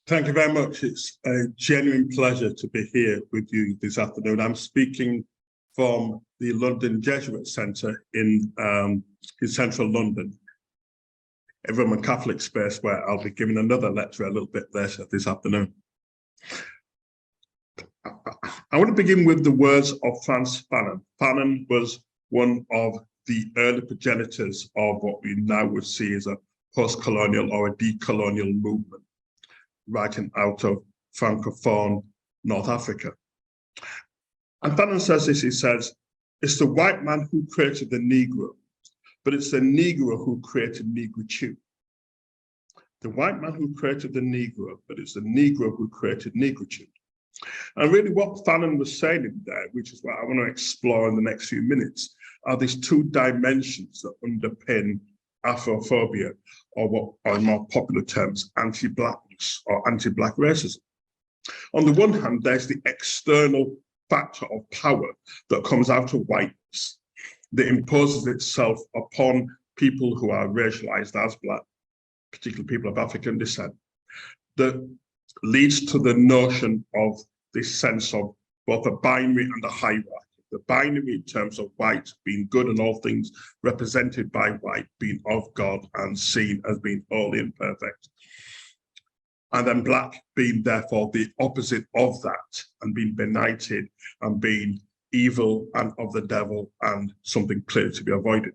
Thank you very much. It's a genuine pleasure to be here with you this afternoon. I'm speaking from the London Jesuit Centre in central London, a Roman Catholic space where I'll be giving another lecture a little bit later this afternoon. I want to begin with the words of Frantz Fanon. Fanon was one of the early progenitors of what we now would see as a post-colonial or a decolonial movement, writing out of Francophone North Africa. And Fanon says this, he says, it's the white man who created the Negro, but it's the Negro who created negritude. The white man who created the Negro, but it's the Negro who created negritude. And really what Fanon was saying in there, which is what I want to explore in the next few minutes, are these two dimensions that underpin Afrophobia, or what are in more popular terms, anti-blackness or anti-black racism. On the one hand, there's the external factor of power that comes out of whiteness, that imposes itself upon people who are racialized as black, particularly people of African descent, that leads to the notion of this sense of both a binary and a hierarchy. The binary in terms of white being good and all things represented by white being of God and seen as being holy and perfect. And then black being therefore the opposite of that and being benighted and being evil and of the devil and something clear to be avoided.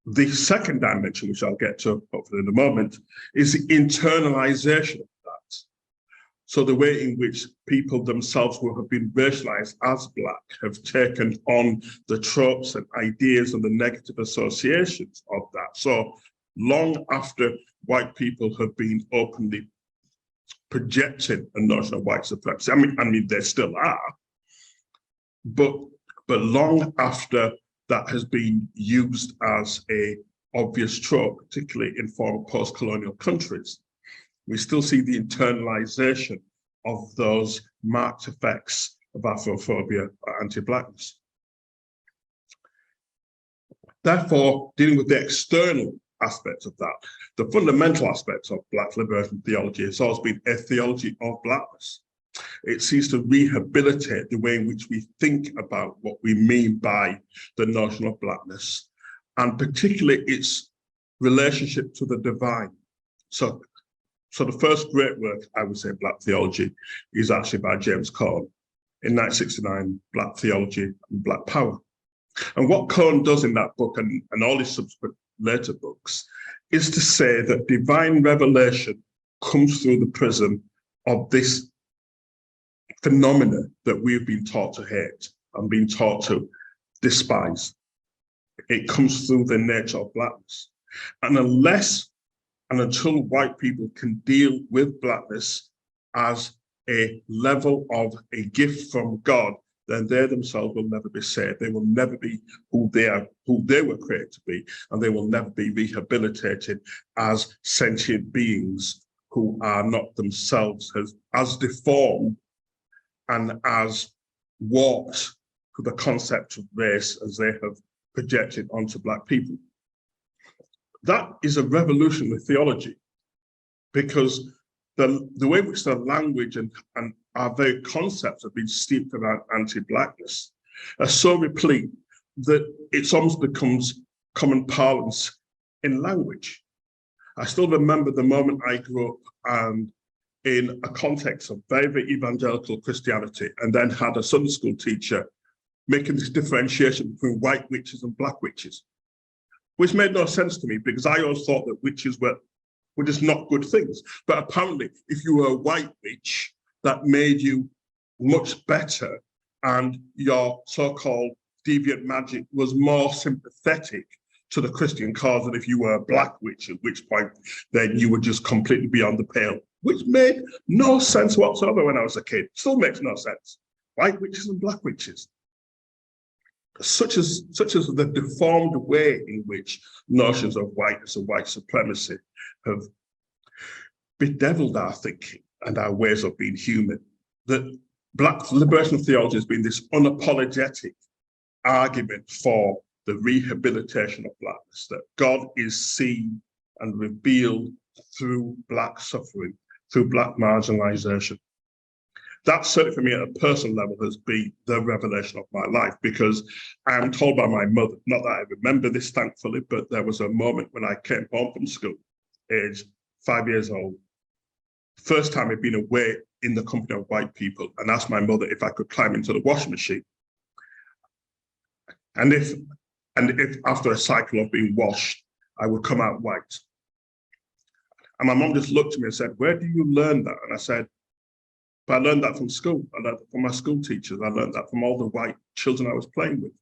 The second dimension, which I'll get to hopefully in a moment, is the internalization of that. So the way in which people themselves who have been racialized as black have taken on the tropes and ideas and the negative associations of that. So long after white people have been openly projecting a notion of white supremacy, I mean they still are, but long after that has been used as an obvious trope, particularly in former post-colonial countries, we still see the internalization of those marked effects of Afrophobia or anti-blackness. Therefore, dealing with the external aspects of that, the fundamental aspects of Black liberation theology has always been a theology of blackness. It seeks to rehabilitate the way in which we think about what we mean by the notion of blackness, and particularly its relationship to the divine. So the first great work, I would say, Black theology, is actually by James Cone in 1969, Black Theology and Black Power. And what Cone does in that book and all his subsequent later books is to say that divine revelation comes through the prism of this phenomena that we've been taught to hate and been taught to despise. It comes through the nature of blackness. And unless and until white people can deal with blackness as a level of a gift from God, then they themselves will never be saved. They will never be who they were created to be, and they will never be rehabilitated as sentient beings who are not themselves as deformed and as warped to the concept of race as they have projected onto black people. That is a revolution with theology, because the way in which the language and our very concepts have been steeped around anti-blackness are so replete that it almost becomes common parlance in language. I still remember the moment I grew up and in a context of very, very evangelical Christianity, and then had a Sunday school teacher making this differentiation between white witches and black witches, which made no sense to me because I always thought that witches were just not good things. But apparently, if you were a white witch, that made you much better, and your so-called deviant magic was more sympathetic to the Christian cause than if you were a black witch, at which point then you were just completely beyond the pale, which made no sense whatsoever when I was a kid. Still makes no sense. White witches and black witches. Such as the deformed way in which notions of whiteness and white supremacy have bedeviled our thinking and our ways of being human. That Black liberation theology has been this unapologetic argument for the rehabilitation of blackness, that God is seen and revealed through Black suffering, through Black marginalization. That certainly for me at a personal level has been the revelation of my life, because I am told by my mother, not that I remember this thankfully, but there was a moment when I came home from school, aged 5 years old, first time I'd been away in the company of white people, and asked my mother if I could climb into the washing machine. And if after a cycle of being washed, I would come out white. And my mom just looked at me and said, "Where do you learn that?" And I said, "But I learned that from school. I learned that from my school teachers. I learned that from all the white children I was playing with."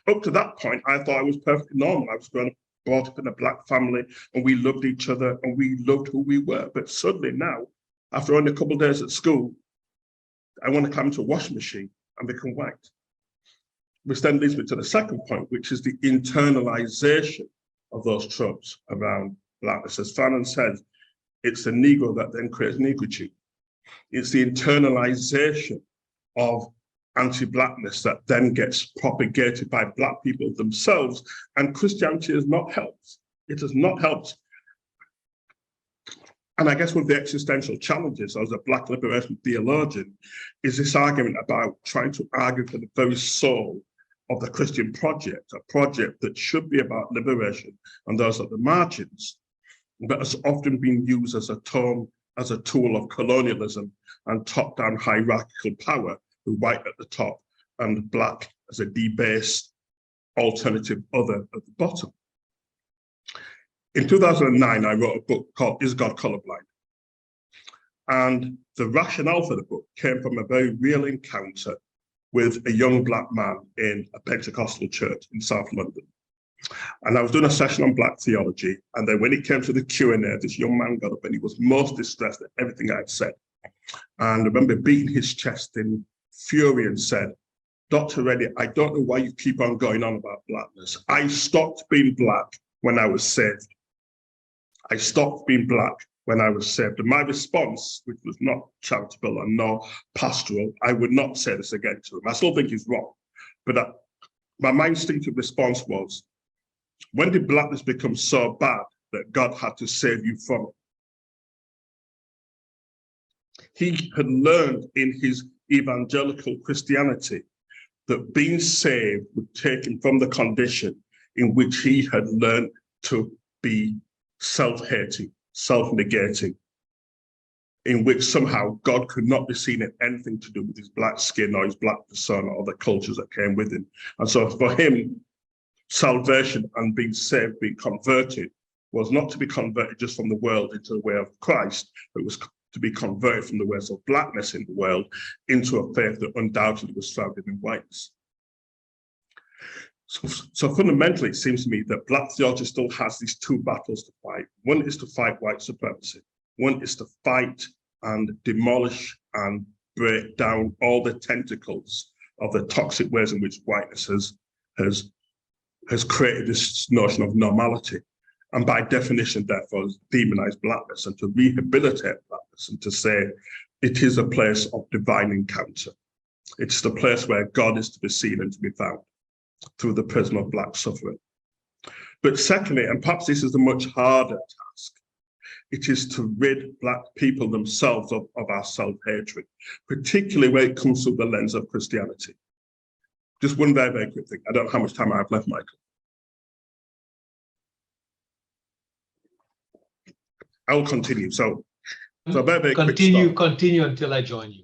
Up to that point, I thought I was perfectly normal. I was brought up in a Black family, and we loved each other, and we loved who we were. But suddenly now, after only a couple of days at school, I want to climb into a washing machine and become white. Which then leads me to the second point, which is the internalization of those tropes around Blackness. As Fanon says, it's the Negro that then creates negritude. It's the internalization of anti-Blackness that then gets propagated by Black people themselves. And Christianity has not helped. It has not helped. And I guess one of the existential challenges as a Black liberation theologian is this argument about trying to argue for the very soul of the Christian project, a project that should be about liberation and those at the margins, but has often been used as a tool of colonialism and top-down hierarchical power, with white at the top and Black as a debased alternative other at the bottom. In 2009, I wrote a book called Is God Colorblind? And the rationale for the book came from a very real encounter with a young Black man in a Pentecostal church in South London. And I was doing a session on Black theology. And then when it came to the Q&A, this young man got up and he was most distressed at everything I had said. And I remember beating his chest in fury and said, "Dr. Reddie, I don't know why you keep on going on about Blackness. I stopped being Black when I was saved. I stopped being Black when I was saved." And my response, which was not charitable and nor pastoral, I would not say this again to him. I still think he's wrong. But my instinctive response was, when did Blackness become so bad that God had to save you from it? He had learned in his evangelical Christianity that being saved would take him from the condition in which he had learned to be self-hating, self-negating, in which somehow God could not be seen in anything to do with his Black skin or his Black persona or the cultures that came with him. And so for him, salvation and being saved, being converted, was not to be converted just from the world into the way of Christ, but was to be converted from the ways of Blackness in the world into a faith that undoubtedly was founded in whiteness. So fundamentally, it seems to me that Black theology still has these two battles to fight. One is to fight white supremacy. One is to fight and demolish and break down all the tentacles of the toxic ways in which whiteness has created this notion of normality. And by definition, therefore, demonize Blackness, and to rehabilitate Blackness and to say it is a place of divine encounter. It's the place where God is to be seen and to be found through the prism of Black suffering. But secondly, and perhaps this is a much harder task, it is to rid Black people themselves of our self-hatred, particularly when it comes through the lens of Christianity. Just one very, very quick thing. I don't know how much time I have left, Michael. I will continue. So very, very continue until I join you.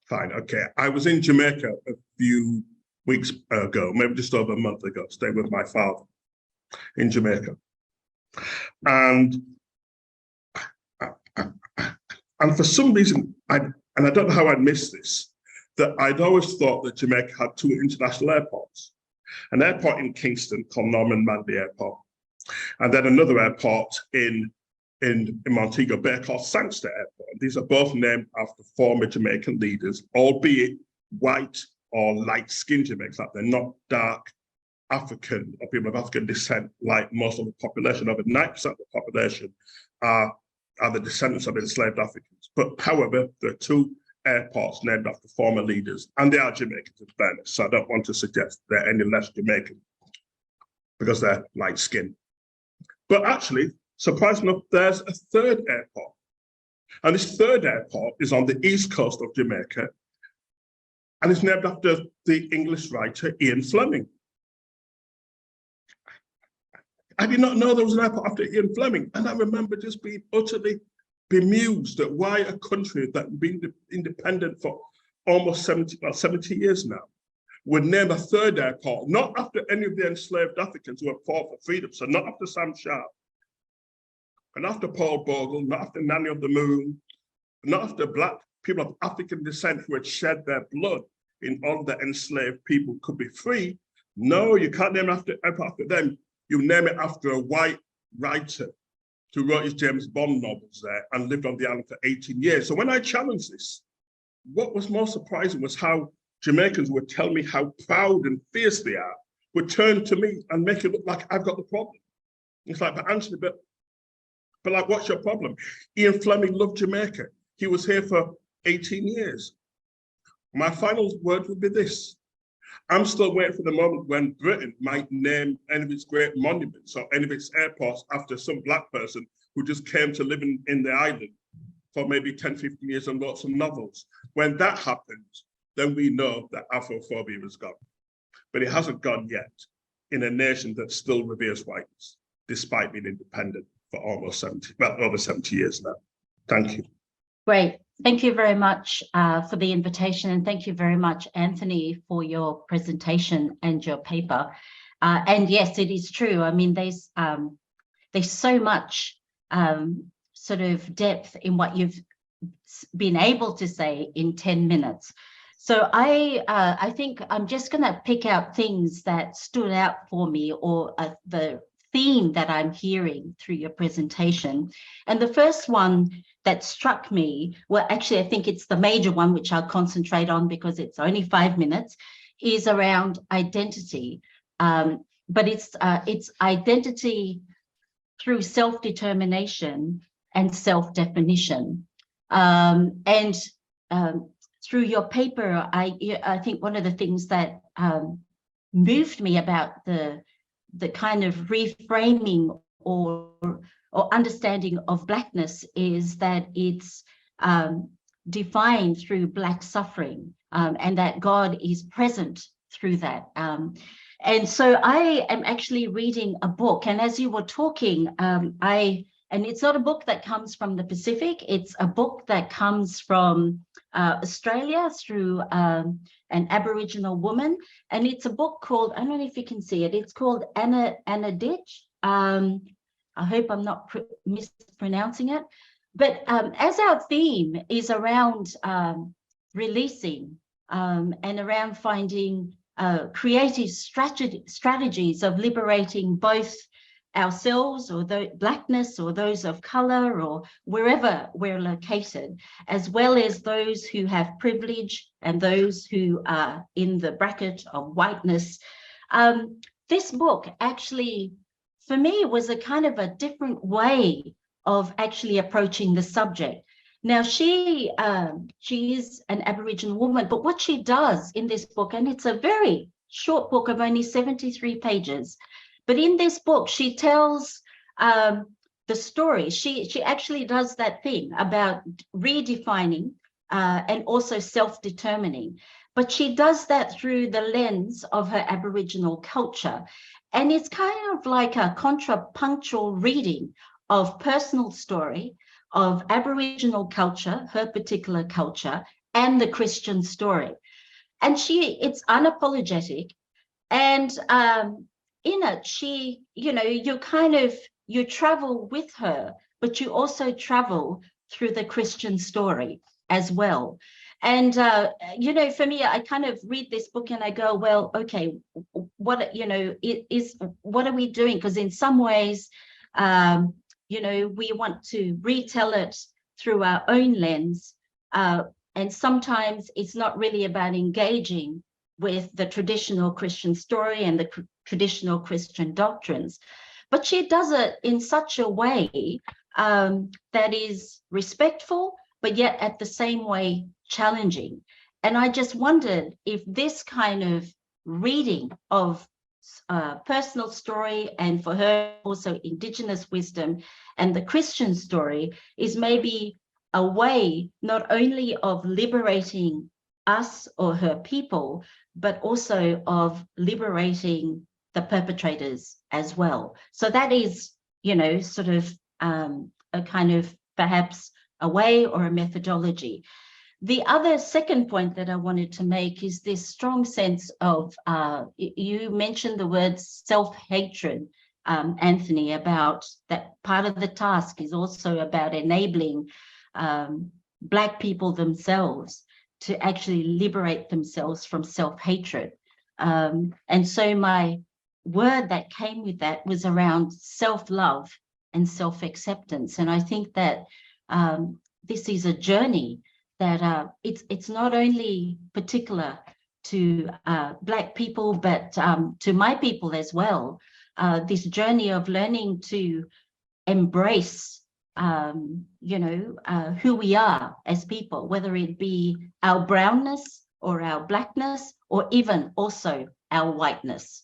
Fine. Okay. I was in Jamaica a few weeks ago, maybe just over a month ago, staying with my father in Jamaica, and for some reason, I don't know how I'd missed this, that I'd always thought that Jamaica had two international airports, an airport in Kingston called Norman Manley Airport, and then another airport in Montego Bay called Sangster Airport. These are both named after former Jamaican leaders, albeit white or light-skinned Jamaicans, like they're not dark African or people of African descent like most of the population. Over 90% of the population are the descendants of enslaved Africans. But however, there are two airports named after former leaders, and they are Jamaicans in fairness, so I don't want to suggest they're any less Jamaican because they're light-skinned. But actually, surprisingly enough, there's a third airport. And this third airport is on the east coast of Jamaica, and it's named after the English writer Ian Fleming. I did not know there was an airport after Ian Fleming, and I remember just being utterly bemused at why a country that had been independent for almost 70 years now would name a third airport, not after any of the enslaved Africans who have fought for freedom, so not after Sam Sharp, and after Paul Bogle, not after Nanny of the Moon, not after Black people of African descent who had shed their blood in order that enslaved people could be free. No, you can't name it after them. You name it after a white writer who wrote his James Bond novels there and lived on the island for 18 years. So when I challenged this, what was more surprising was how Jamaicans would tell me how proud and fierce they are, would turn to me and make it look like I've got the problem. It's like, but Anthony, but like, what's your problem? Ian Fleming loved Jamaica. He was here for 18 years. My final word would be this. I'm still waiting for the moment when Britain might name any of its great monuments or any of its airports after some Black person who just came to live in the island for maybe 10, 15 years and wrote some novels. When that happens, then we know that Afrophobia is gone. But it hasn't gone yet in a nation that still reveres whiteness, despite being independent for almost over 70 years now. Thank you. Great. Thank you very much for the invitation, and thank you very much, Anthony, for your presentation and your paper. And yes, it is true. I mean, there's so much sort of depth in what you've been able to say in 10 minutes. So I think I'm just going to pick out things that stood out for me, or the theme that I'm hearing through your presentation. And the first one that struck me, well, actually, I think it's the major one, which I'll concentrate on because it's only 5 minutes, is around identity. But it's identity through self-determination and self-definition. Through your paper, I think one of the things that moved me about the kind of reframing or understanding of Blackness is that it's defined through Black suffering, and that God is present through that. And so I am actually reading a book, and as you were talking, and it's not a book that comes from the Pacific, it's a book that comes from Australia through an Aboriginal woman, and it's a book called, I don't know if you can see it, it's called Anna Ditch. I hope I'm not mispronouncing it, but as our theme is around releasing and around finding creative strategies of liberating both ourselves or the Blackness or those of color or wherever we're located, as well as those who have privilege and those who are in the bracket of whiteness. This book actually, for me, was a kind of a different way of actually approaching the subject. Now, she is an Aboriginal woman, but what she does in this book, and it's a very short book of only 73 pages, but in this book, she tells the story. She actually does that thing about redefining and also self-determining, but she does that through the lens of her Aboriginal culture. And it's kind of like a contrapunctual reading of personal story, of Aboriginal culture, her particular culture, and the Christian story. And it's unapologetic. And in it, you travel with her, but you also travel through the Christian story as well. And, for me, I kind of read this book and I go, well, okay, what are we doing? Because in some ways, we want to retell it through our own lens. And sometimes it's not really about engaging with the traditional Christian story and the traditional Christian doctrines. But she does it in such a way that is respectful, but yet at the same way challenging. And I just wondered if this kind of reading of personal story, and for her also Indigenous wisdom, and the Christian story is maybe a way not only of liberating us or her people, but also of liberating the perpetrators as well. So that is, you know, sort of a kind of perhaps a way or a methodology. The other second point that I wanted to make is this strong sense of, you mentioned the word self-hatred, Anthony, about that part of the task is also about enabling Black people themselves to actually liberate themselves from self-hatred. And so my word that came with that was around self-love and self-acceptance. And I think that this is a journey that it's not only particular to Black people, but to my people as well. This journey of learning to embrace, you know, who we are as people, whether it be our brownness or our Blackness, or even also our whiteness.